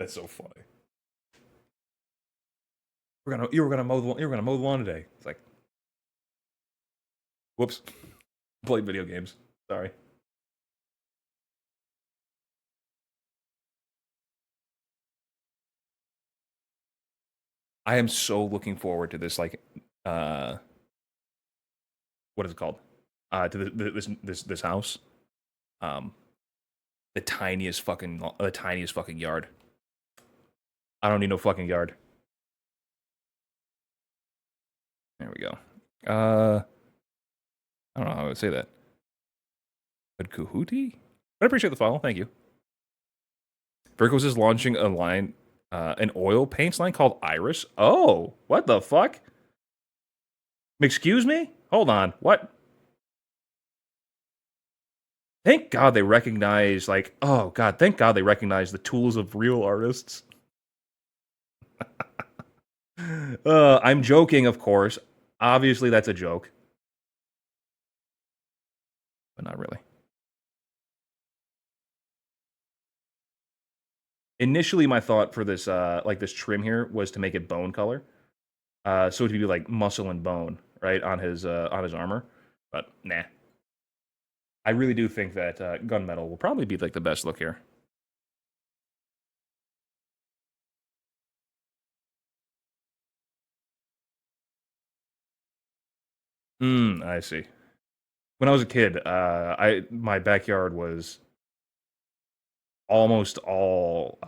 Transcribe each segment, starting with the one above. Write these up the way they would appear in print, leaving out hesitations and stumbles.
That's so funny. You were gonna mow the lawn today. It's like, whoops, played video games. Sorry. I am so looking forward to this. Like, uh, what is it called? To this house. Um, the tiniest fucking yard. I don't need no fucking yard. There we go. I don't know how I would say that. But Kahuti? I appreciate the follow. Thank you. Virgos is launching a line, an oil paints line called Iris. Oh, what the fuck? Excuse me? Hold on. What? Thank God they recognize, like, oh God, thank God they recognize the tools of real artists. I'm joking, of course. Obviously, that's a joke. But not really. Initially, my thought for this, like this trim here, was to make it bone color, so it'd be like muscle and bone, right, on his armor. But nah, I really do think that gunmetal will probably be like the best look here. I see. When I was a kid, my backyard was almost all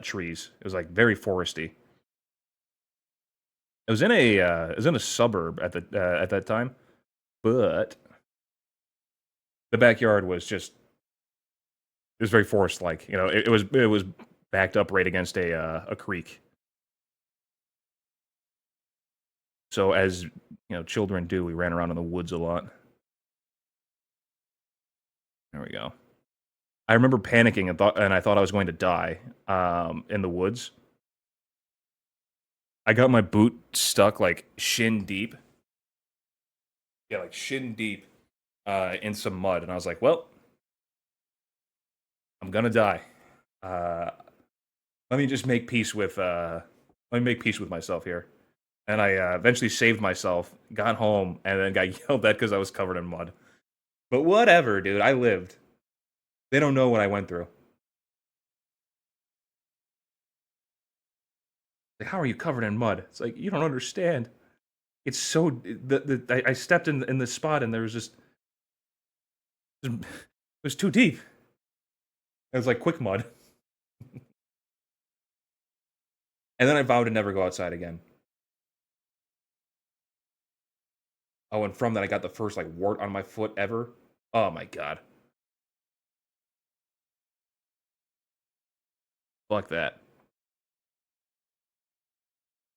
trees. It was like very foresty. It was in a suburb at that time, but the backyard was just it was very forest like. You know, it was backed up right against a creek. So as you know, children do, we ran around in the woods a lot. There we go. I remember panicking and I thought I was going to die in the woods. I got my boot stuck like shin deep. Yeah, like shin deep in some mud, and I was like, "Well, I'm gonna die. Uh, let me just make peace with myself here." And I eventually saved myself, got home, and then got yelled at because I was covered in mud. But whatever, dude. I lived. They don't know what I went through. Like, how are you covered in mud? It's like you don't understand. It's so I stepped in the spot and there was just it was too deep. It was like quick mud. And then I vowed to never go outside again. Oh, and from that I got the first like wart on my foot ever. Oh my god. Fuck that.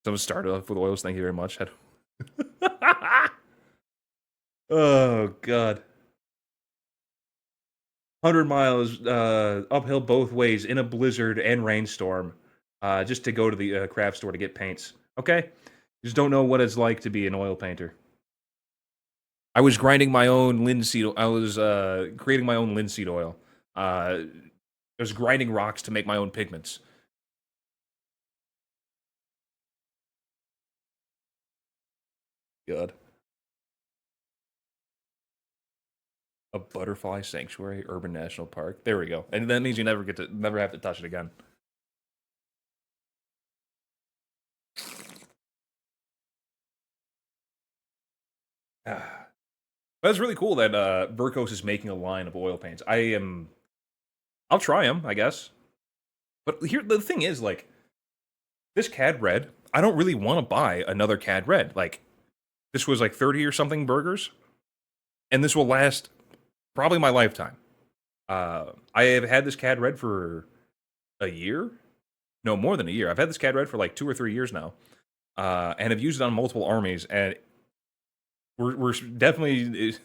Someone started off with oils. Thank you very much. Oh god. 100 miles uphill both ways in a blizzard and rainstorm just to go to the craft store to get paints. Okay? Just don't know what it's like to be an oil painter. I was grinding my own linseed. I was creating my own linseed oil. I was grinding rocks to make my own pigments. God. A butterfly sanctuary, urban national park. There we go. And that means you never have to touch it again. That's really cool that Verkos is making a line of oil paints. I'll try them, I guess. But here, the thing is, like, this Cad Red, I don't really want to buy another Cad Red. Like, this was like 30 or something burgers, and this will last probably my lifetime. I have had this Cad Red for a year. No, more than a year. I've had this Cad Red for like 2 or 3 years now, and have used it on multiple armies, and we're definitely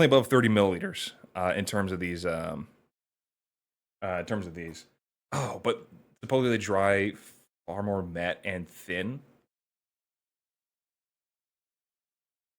above 30 milliliters in terms of these. In terms of these. Oh, but supposedly they dry far more matte and thin